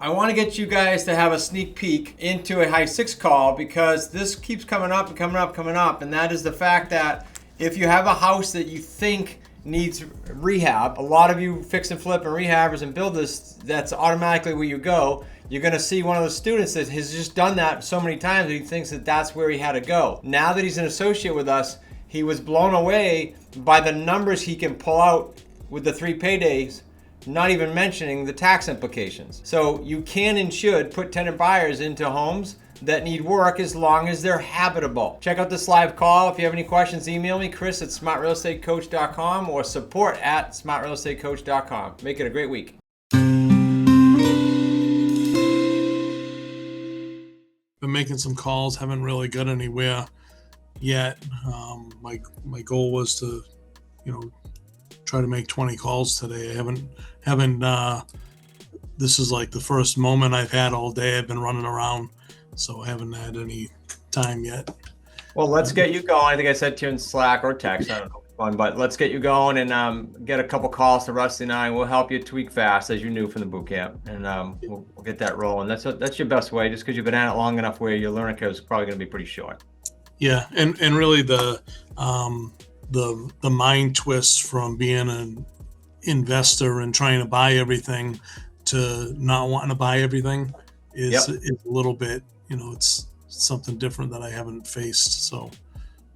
I want to get you guys to have a sneak peek into a high six call because this keeps coming up and coming up, coming up. And that is the fact that if you have a house that you think needs rehab, a lot of you fix and flip and rehabbers and builders, that's automatically where you go. You're going to see one of the students that has just done that so many times that he thinks that that's where he had to go. Now that he's an associate with us, he was blown away by the numbers he can pull out with the 3 paydays, not even mentioning the tax implications. So you can and should put tenant buyers into homes that need work as long as they're habitable. Check out this live call. If you have any questions, email me, chris@smartrealestatecoach.com or support@smartrealestatecoach.com. Make it a great week. Been making some calls, haven't really got anywhere yet. My goal was to, try to make 20 calls today. I haven't. This is like the first moment I've had all day. I've been running around, so I haven't had any time yet. Well, let's get you going. I think I said to you in Slack or text, I don't know which one, but let's get you going and get a couple calls to Rusty and I. We'll help you tweak fast, as you knew from the boot camp, and we'll get that rolling. That's your best way, just because you've been at it long enough where your learning curve is probably going to be pretty short. Yeah, and really the mind twist from being an investor and trying to buy everything to not wanting to buy everything is a little bit, it's something different that I haven't faced.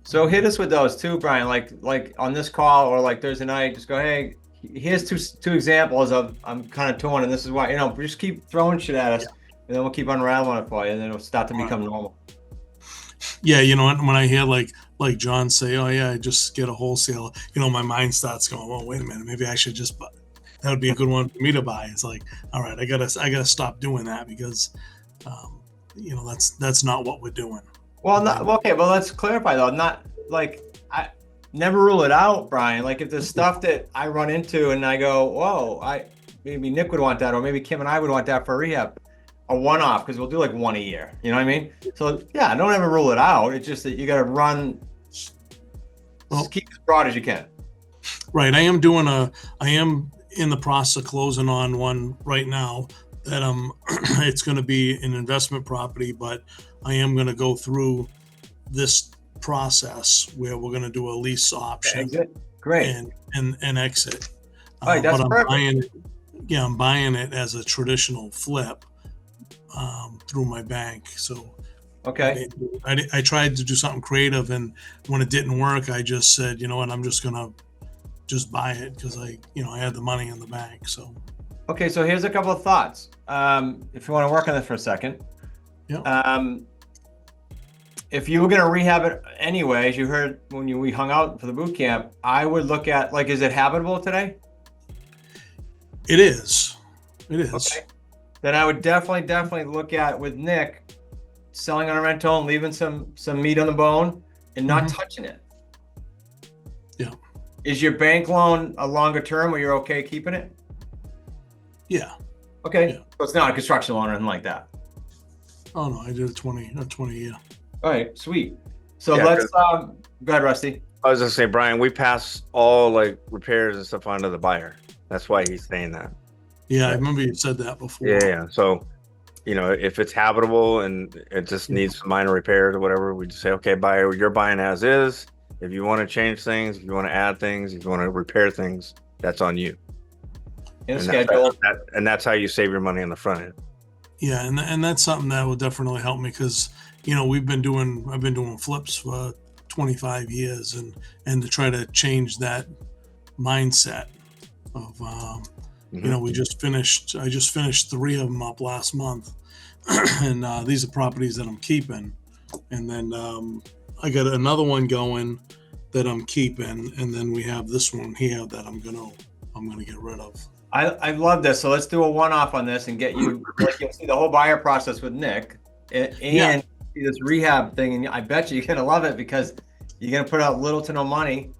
So hit us with those too, Brian, like on this call or like Thursday night, just go, hey, here's two examples of I'm kind of torn and this is why, just keep throwing shit at us and then we'll keep unraveling it for you and then it'll start to become normal. Yeah, when I hear like John say, "Oh yeah, I just get a wholesaler," my mind starts going, "Well, wait a minute, maybe I should just buy." That would be a good one for me to buy. It's like, all right, I gotta stop doing that because, that's not what we're doing. Well, okay, but let's clarify though. Not like I never rule it out, Brian. Like if there's stuff that I run into and I go, "Whoa, maybe Nick would want that," or maybe Kim and I would want that for rehab. A one-off, because we'll do like one a year. You know what I mean? So yeah, don't ever rule it out. It's just that you got to run. Well, keep as broad as you can. Right. I am in the process of closing on one right now that it's going to be an investment property, but I am going to go through this process where we're going to do a lease option. Exit. Great. And exit. All right, that's perfect. I'm buying it as a traditional flip. Through my bank. So okay, I tried to do something creative, and when it didn't work, I just said, you know what, I'm just gonna buy it because I had the money in the bank. So okay, so here's a couple of thoughts. If you want to work on this for a second, if you were gonna rehab it anyway, as you heard when we hung out for the boot camp, I would look at is it habitable today? It is. Okay. Then I would definitely look at with Nick selling on a rental and leaving some meat on the bone and not touching it. Yeah. Is your bank loan a longer term where you're okay keeping it? Yeah. Okay. Yeah. So it's not a construction loan or anything like that. Oh no, I did a 20 year. All right, sweet. So let's go ahead, Rusty. I was gonna say, Brian, we pass all repairs and stuff onto the buyer. That's why he's saying that. Yeah, I remember you said that before. Yeah. So, if it's habitable and it just needs some minor repairs or whatever, we just say, okay, buyer, you're buying as is. If you want to change things, if you want to add things, if you want to repair things, that's on you. In a schedule. That's how you save your money on the front end. Yeah, and that's something that will definitely help me because, I've been doing flips for 25 years and to try to change that mindset of, I just finished 3 of them up last month and these are properties that I'm keeping. And then I got another one going that I'm keeping. And then we have this one here that I'm going to get rid of. I love this. So let's do a one-off on this and get you, you'll see the whole buyer process with Nick and see this rehab thing. And I bet you're going to love it because you're going to put out little to no money.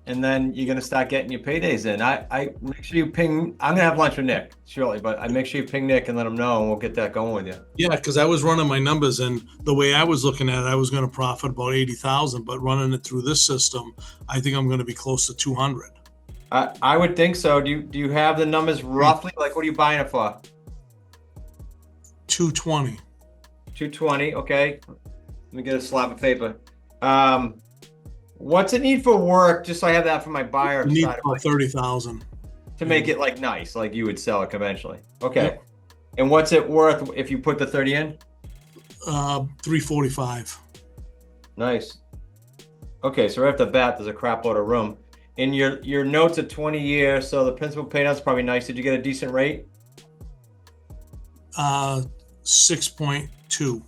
And then you're going to start getting your paydays in. I make sure you ping. I'm going to have lunch with Nick shortly, but I make sure you ping Nick and let him know, and we'll get that going with you. Yeah, because I was running my numbers, and the way I was looking at it, I was going to profit about 80,000. But running it through this system, I think I'm going to be close to 200. I would think so. Do you have the numbers roughly? Like, what are you buying it for? 220. 220. Okay. Let me get a slab of paper. What's it need for work? Just so I have that for my buyer You need side of about 30,000. to make it like nice, like you would sell it conventionally. Okay. Yep. And what's it worth if you put the 30 in? 345. Nice. Okay, so right off the bat, there's a crap load of room. And your notes at 20 years, so the principal pay down's probably nice. Did you get a decent rate? 6.2.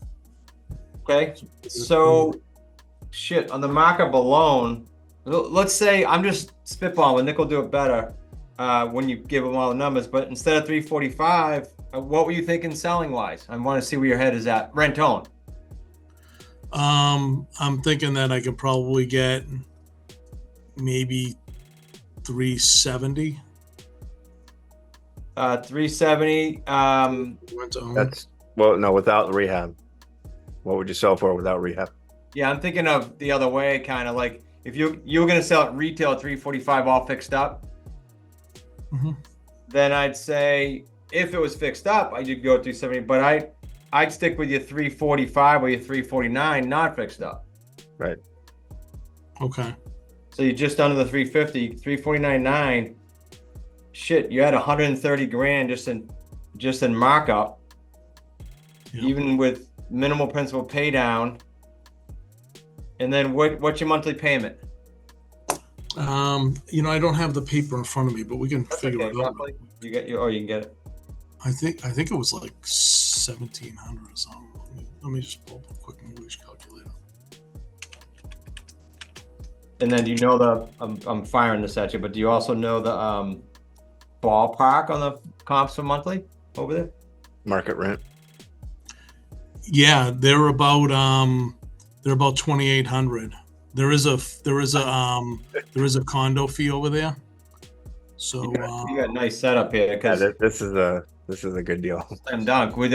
Okay. So, shit, on the markup alone, let's say I'm just spitballing. Nick will do it better when you give him all the numbers. But instead of 345, what were you thinking selling wise? I want to see where your head is at. Rent-own. I'm thinking that I could probably get maybe 370. 370. That's no, without rehab. What would you sell for without rehab? Yeah, I'm thinking of the other way, kind of like if you were going to sell it retail at 345 all fixed up, then I'd say if it was fixed up, I'd go 370, but I'd stick with your 345 or your 349 not fixed up. Right. Okay. So you're just under the 350, 349.9. Shit, you had 130 grand just in markup, even with minimal principal pay down. And then what's your monthly payment? I don't have the paper in front of me, but we can figure it out. Roughly? You can get it. I think it was like 1,700 or something. Let me just pull up a quick English calculator. And then do you know I'm firing this at you, but do you also know the ballpark on the comps for monthly over there? Market rent. Yeah, they're about 2,800. There is a condo fee over there. So you got a nice setup here because this is a good deal. Slam dunk with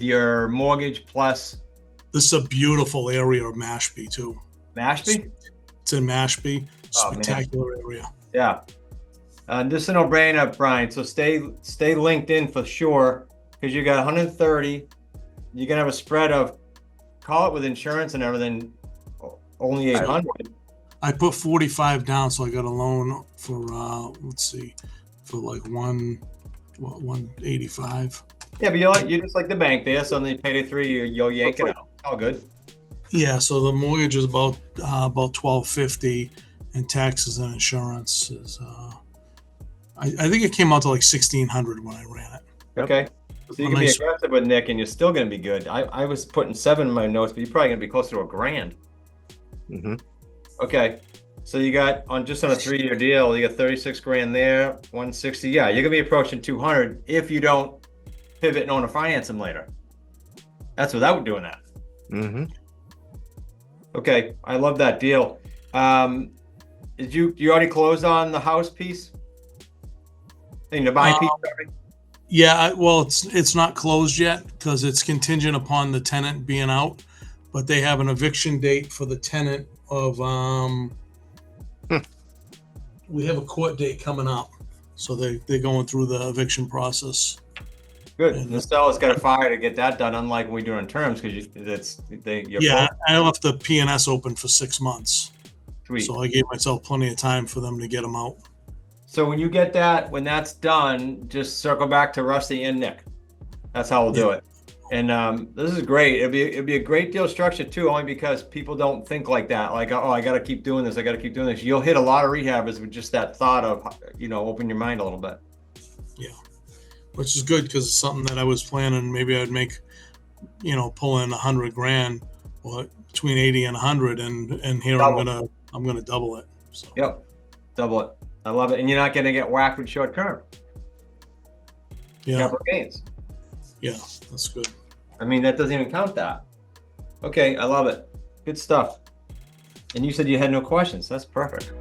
your mortgage plus. This is a beautiful area of Mashpee too. Mashpee? It's in Mashpee. Oh, spectacular area. Yeah. This is a no-brainer, Brian. So stay linked in for sure because you got 130. You're gonna have a spread of, call it with insurance and everything, only 800. I put 45 down, so I got a loan for for like 185. Yeah, but you're just like the bank there. So then you pay the 3, you'll yank it out. All good. Yeah, so the mortgage is about $1,250, and taxes and insurance is I think it came out to like $1,600 when I ran it. Okay. So you can be aggressive with Nick, and you're still going to be good. I was putting 7 in my notes, but you're probably going to be closer to $1,000. Mm-hmm. Okay. So you got on a 3-year deal, you got 36 grand there, 160. Yeah, you're going to be approaching 200 if you don't pivot and own to finance them later. That's without doing that. Mm-hmm. Okay, I love that deal. Did you already closed on the house piece? The buying piece? Sorry. Yeah, well, it's not closed yet because it's contingent upon the tenant being out, but they have an eviction date for the tenant of we have a court date coming up, so they're going through the eviction process. Good. And the seller's got a fire to get that done, unlike when we do it in terms, because I left the P&S open for 6 months. Sweet. So I gave myself plenty of time for them to get them out. So when you get that, when that's done, just circle back to Rusty and Nick. That's how we'll do it. And this is great. It'd be a great deal structure too, only because people don't think like that. Like, oh, I got to keep doing this. I got to keep doing this. You'll hit a lot of rehabbers with just that thought of, open your mind a little bit. Yeah. Which is good because it's something that I was planning. Maybe I'd make, pull in $100 grand, or between 80 and 100, and here I'm gonna double it. So. Yep, double it. I love it, and you're not gonna get whacked with short term. Yeah. Capital gains. Yeah, that's good. I mean, that doesn't even count that. Okay, I love it. Good stuff. And you said you had no questions. That's perfect.